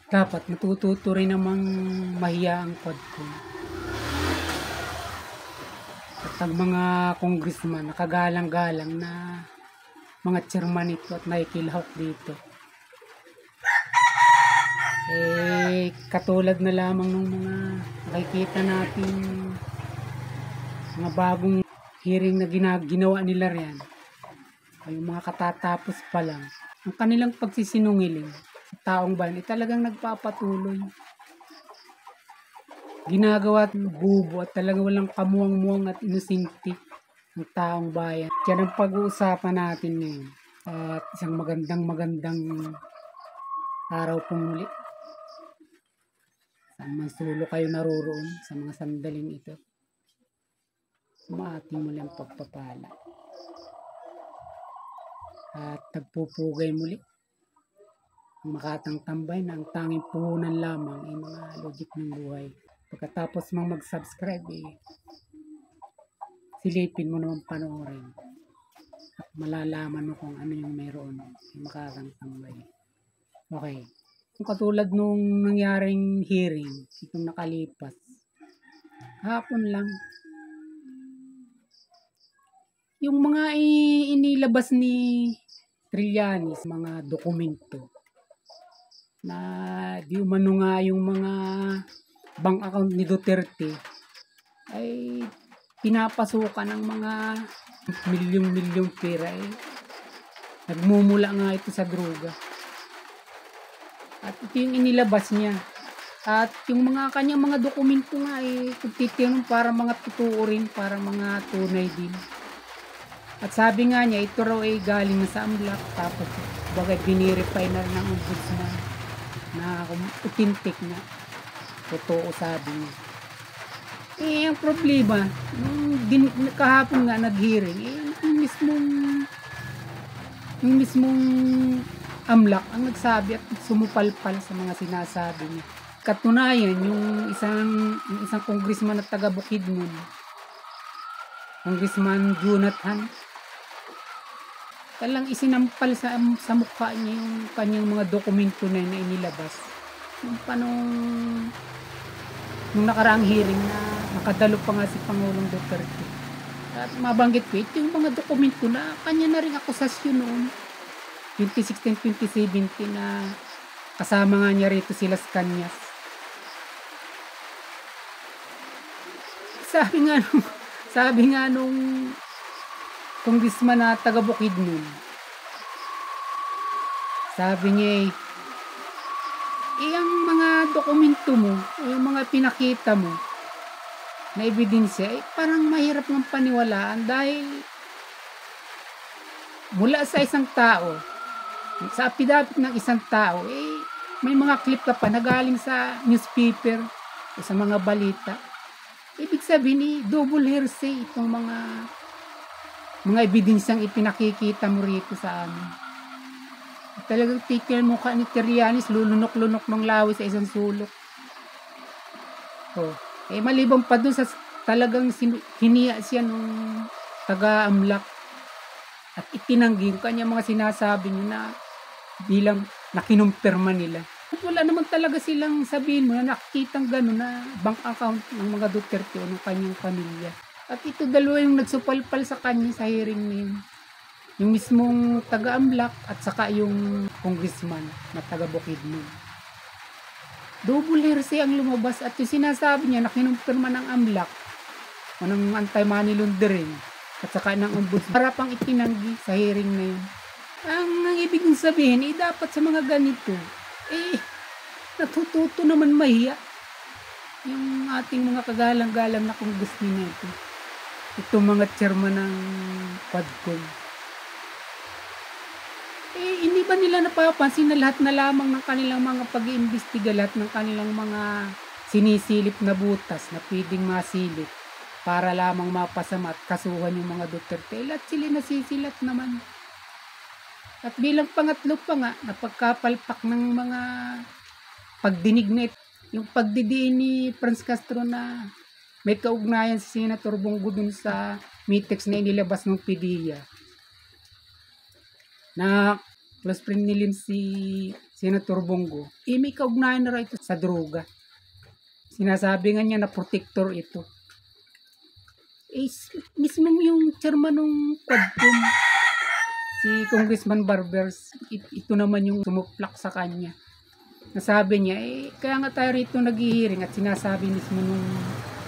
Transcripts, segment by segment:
Dapat natututo rin namang mahiya ang Quadcom. At ang mga congressman nakagalang-galang na mga chairman ito at nakikilahok dito. Katulad na lamang ng mga nakikita natin mga bagong hearing na ginawa nila riyan. Ay yung mga katatapos pa lang. Ang kanilang pagsisinungiling sa taong bayan ay talagang nagpapatuloy. Ginagawa at bubo at talagang walang kamuang-muang at inusinti ng taong bayan. Yan ang pag-uusapan natin ngayon. At isang magandang araw po muli. Saan man sulok kayo naroroon sa mga sandaling ito. Maating muli ang pagpapala. At nagpupugay muli ang Makatang Tambay na ang tanging puhunan lamang ay mga logic ng buhay. Pagkatapos mang mag-subscribe, silipin mo naman panoorin at malalaman mo kung ano yung mayroon ay Makatang Tambay. Okay. Kung katulad nung nangyaring hearing itong nakalipas, hapon lang, yung mga inilabas ni Trillanes, mga dokumento na di umano nga yung mga bank account ni Duterte ay pinapasukan ng mga milyong-milyong pera nagmumula nga ito sa droga. At ito yung inilabas niya. At yung mga kanyang mga dokumento nga kung titinong para mga totoo rin, para mga tunay din. At sabi nga niya, ito raw ay galing na sa AMLAC, tapos bagay binirify na ng ombudsman na authentic na. Totoo sabi niya. Ang problema, nung kahapon nga nag-hearing, yung mismong AMLAC ang nagsabi at sumupalpal sa mga sinasabi niya. Katunayan, yung isang congressman at taga Bukidnon, Congressman Jonathan, talang isinampal sa mukha niya yung kanyang mga dokumento na inilabas. Yung nung nakaraang hearing na nakadalo pa nga si Pangulong Duterte. At mabanggit ko, ito yung mga dokumento na kanya na rin akusasyon noon. 2016-2017 na kasama nga niya rito sila sa Kanyas. Sabi nga nung congressman na taga Bukidnon, sabi niya ang mga dokumento mo, yung mga pinakita mo na ebidensya, parang mahirap ng paniwalaan dahil mula sa isang tao, sa apidabit ng isang tao, may mga clip ka pa na galing sa newspaper o sa mga balita. Ibig sabihin, double hearsay itong mga ebidensyang ipinakikita mo rito sa amin. Talagang tikil mo ka ni Trillanes, lunok-lunok ng lawi sa isang sulok. Maliban pa doon sa talagang hiniya siya nung taga-AMLAC at itinanggi yung kanya mga sinasabi niya na bilang nakinumpirma nila. At wala naman talaga silang sabihin mo na nakikitang gano'n na bank account ng mga Duterte o ng kanyang pamilya. At ito dalawa yung nagsupalpal sa kanya sa hearing na yun. Yung mismong taga-AMLAC at saka yung congressman na taga Bukidnon. Double hearsay ang lumabas at yung sinasabi niya na kinumpirma ng AMLAC o ng anti-money laundering at saka ng ombudsman para pang itinanggi sa hearing na yun. Ang ibig sabihin, dapat sa mga ganito, natututo naman mahiya yung ating mga kagalang-galang na congressman na ito. Itong mga chairman ng Quadcom. Hindi ba nila napapansin na lahat na lamang ng kanilang mga pag-iimbestiga, lahat ng kanilang mga sinisilip na butas na pwedeng masilip para lamang mapasama at kasuhan yung mga Duterte, lahat sila nasisilat naman. At bilang pangatlo pa nga, napagkapalpak ng mga pagdinig na yung pagdidiin ni Franz Castro na may kaugnayan si Senator Bongo dun sa MITEX na inilabas ng PDEA. Na close friend ni Lim si Senator Bongo, may kaugnayan na raw ito sa droga. Sinasabi nga niya na protector ito. Mismo yung chairman ng Quadcom, si Congressman Barbers, ito naman yung sumuplak sa kanya. Nasabi niya, kaya nga tayo rito naghihiring at sinasabi mismo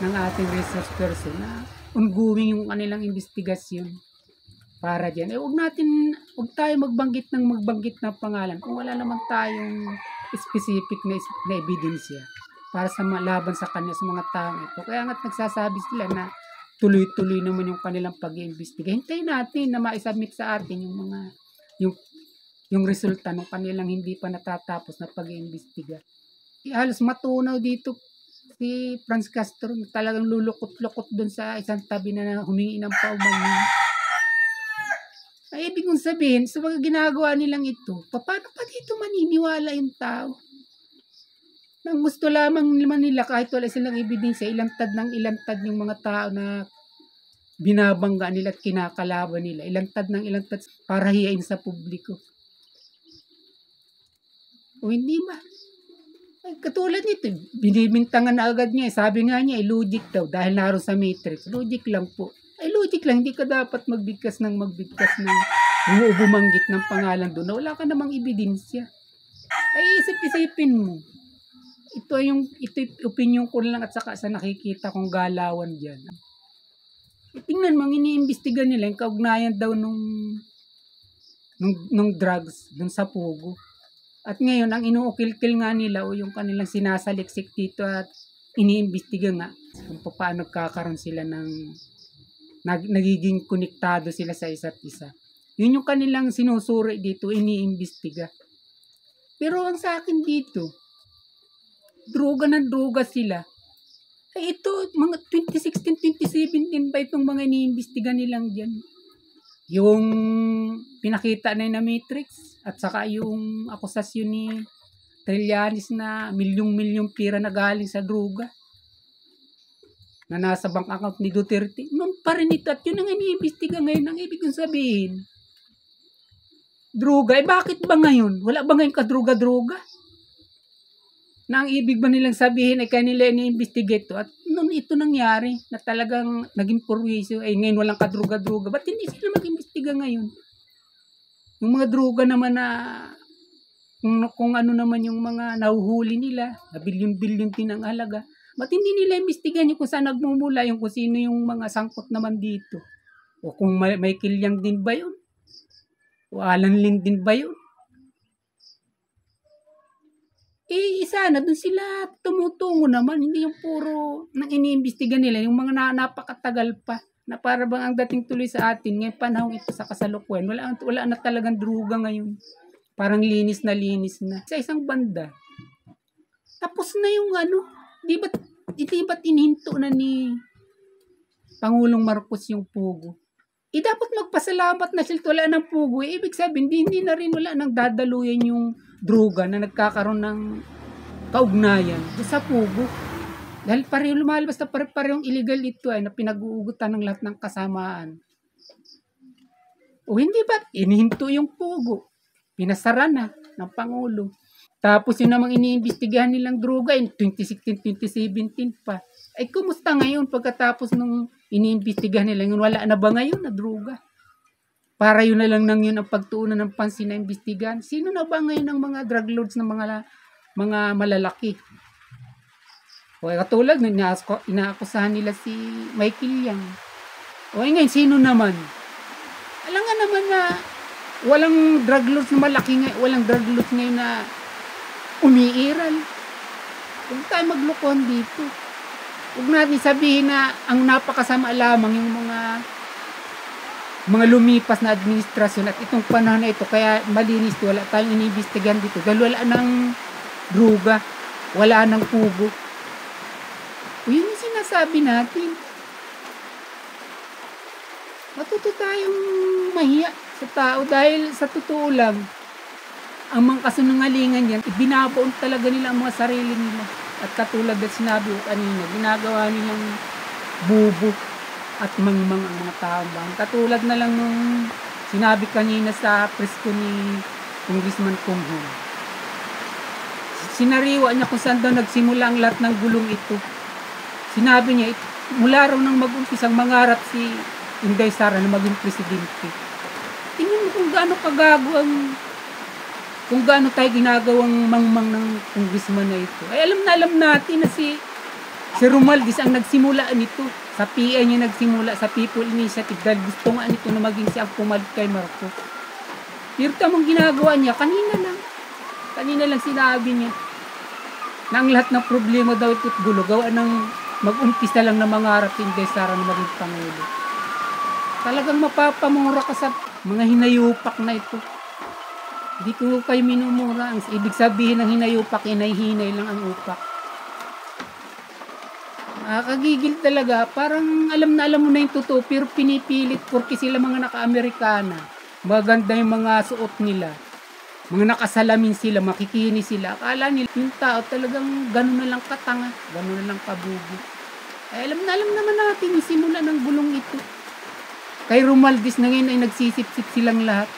ng ating resource person na ongoing yung kanilang investigasyon para dyan. Huwag tayo magbanggit ng pangalan kung wala naman tayong specific na ebidensya para sa laban sa kanya sa mga taong ito. Kaya nga nagsasabi sila na tuloy-tuloy naman yung kanilang pag-iimbestiga. Hintayin natin na ma-submit sa atin yung resulta ng kanilang hindi pa natatapos na pag-iimbestiga. Halos matunaw dito si Franz Castro, talagang lulukot-lukot doon sa isang tabi na humingi ng paumanhin. Ay, ibig kong sabihin, sa mga ginagawa nilang ito, paano pa dito maniniwala yung tao? Nang gusto lamang naman nila, kahit wala silang ebidensya, ilantad yung mga tao na binabangga nila at kinakalaban nila. Ilantad para hiyain sa publiko. O hindi ba? Ay, katulad nito, binibintangan na agad niya. Sabi nga niya, logic daw dahil naroon sa matrix. Logic lang po. Ay, logic lang. Hindi ka dapat magbigkas ng bumanggit ng pangalan doon na wala ka namang ebidensya. Ay, isip-isipin mo. Ito yung opinion ko lang at saka sa nakikita kong galawan dyan. Tingnan mo, iniimbestiga nila yung kaugnayan daw nung drugs dun sa Pugo. At ngayon, ang inuukil-kil nga nila o yung kanilang sinasaliksik dito at iniimbestiga nga kung paano kakaroon sila nagiging konektado sila sa isa't isa. Yun yung kanilang sinusuri dito, iniimbestiga. Pero ang sa akin dito, droga sila. Ay ito, mga 2016, 2017 ba itong mga iniimbestiga nilang dyan? Yung pinakita na Matrix at saka yung akusasyon ni Trillanes na milyong pira na galing sa droga na nasa bank account ni Duterte. Noon pa rin ito at yun ang iniimbestiga ngayon. Ang ibig kong sabihin, droga, bakit ba ngayon? Wala ba ngayon kadroga-droga? Na ang ibig ba nilang sabihin ay kanila ini-investigate to at noon ito nangyari na talagang naging purwisyo ay ngayon walang kadruga-druga. Ba't hindi sila mag-imbestiga ngayon? Yung mga druga naman na kung ano naman yung mga nahuhuli nila na bilyon-bilyon din ang halaga. Ba't hindi nila imbestigan yung kung saan nagmumula yung kung sino yung mga sangkot naman dito? O kung may Kilyang din ba yun? O Alan Lin din ba yun? Isa na, dun sila tumutungo naman. Hindi yung puro nang iniimbestiga nila. Yung mga napakatagal pa. Na para bang ang dating tuloy sa atin. Ngayon panahon ito sa kasalukuyan. Wala na talagang druga ngayon. Parang linis na. Sa isang banda. Tapos na yung Di ba't inihinto na ni Pangulong Marcos yung Pugo? Dapat magpasalamat na sila wala ng Pugo. Ibig sabihin, hindi na rin wala nang dadaluyan yung droga na nagkakaroon ng kaugnayan sa Pugo. Dahil pareho lumalabas na parehong illegal ito na pinag-uugutan ng lahat ng kasamaan. O hindi ba? Inihinto yung Pugo. Pinasara na ng Pangulo. Tapos yun namang iniimbestigahan nilang droga 2016, 2017 pa. Ay kumusta ngayon pagkatapos nung iniimbestigahan nila yun? Wala na ba ngayon na droga? Para yun na lang nang yun ang pagtuunan ng pansin na imbestigahan. Sino na ba ngayon ang mga drug lords ng mga malalaki? O katulad nung inaakusahan nila si Michael Yang. O ngayon, sino naman? Alam nga naman na walang drug lords na malaki ngayon, walang drug lords ngayon na umiiral. Huwag tayo maglukuhan dito. Huwag natin sabihin na ang napakasama lamang yung mga lumipas na administrasyon at itong panahon na ito kaya malinis wala tayong iniimbestigahan dito dahil wala ng droga, wala ng Pugo. Yun yung sinasabi natin. Matuto tayong mahiya sa tao dahil sa totoo lang ang mga kasinungalingan yan, binabaon talaga nila ang mga sarili nila. At katulad na sinabi ko kanina, ginagawa nilang bubo at mangmang ang mga taong bayan. Katulad na lang nung sinabi kanina sa presko ni Congressman Kumhon. sinariwa niya kung saan daw nagsimula ang lahat ng gulong ito. Sinabi niya, mula raw nang mag-umpisang mangarap si Inday Sara na maging presidente. Tingnan mo kung gaano kagago kung gaano tayo ginagawang mangmang ng congressman na ito. Ay alam natin na si Romualdez ang nagsimula nito. Sa PI niya nagsimula, sa People Initiative, dahil gusto nga nito na maging siya ang pumalit kay Marcos. Pero tamang ginagawa niya, kanina lang sinabi niya na ang lahat ng problema daw ito't gulo, gawa ng mag-umpisa lang na mangarap si Inday Sara na maging Pangulo. Talagang mapapamura ka sa mga hinayupak na ito. Hindi ko kayo minumura. Ang ibig sabihin ng hinayupak, hinay-hinay lang ang upak. Nakakagigil talaga. Parang alam mo na yung totoo, pero pinipilit porque sila mga naka-Amerikana. Maganda yung mga suot nila. Mga nakasalamin sila, makikinis sila. Akala nila yung tao talagang gano'n na lang katanga, gano'n na lang kabugi. Ay, alam naman natin yung simula ng gulong ito. Kay Romualdez na ngayon ay nagsisip-sip silang lahat.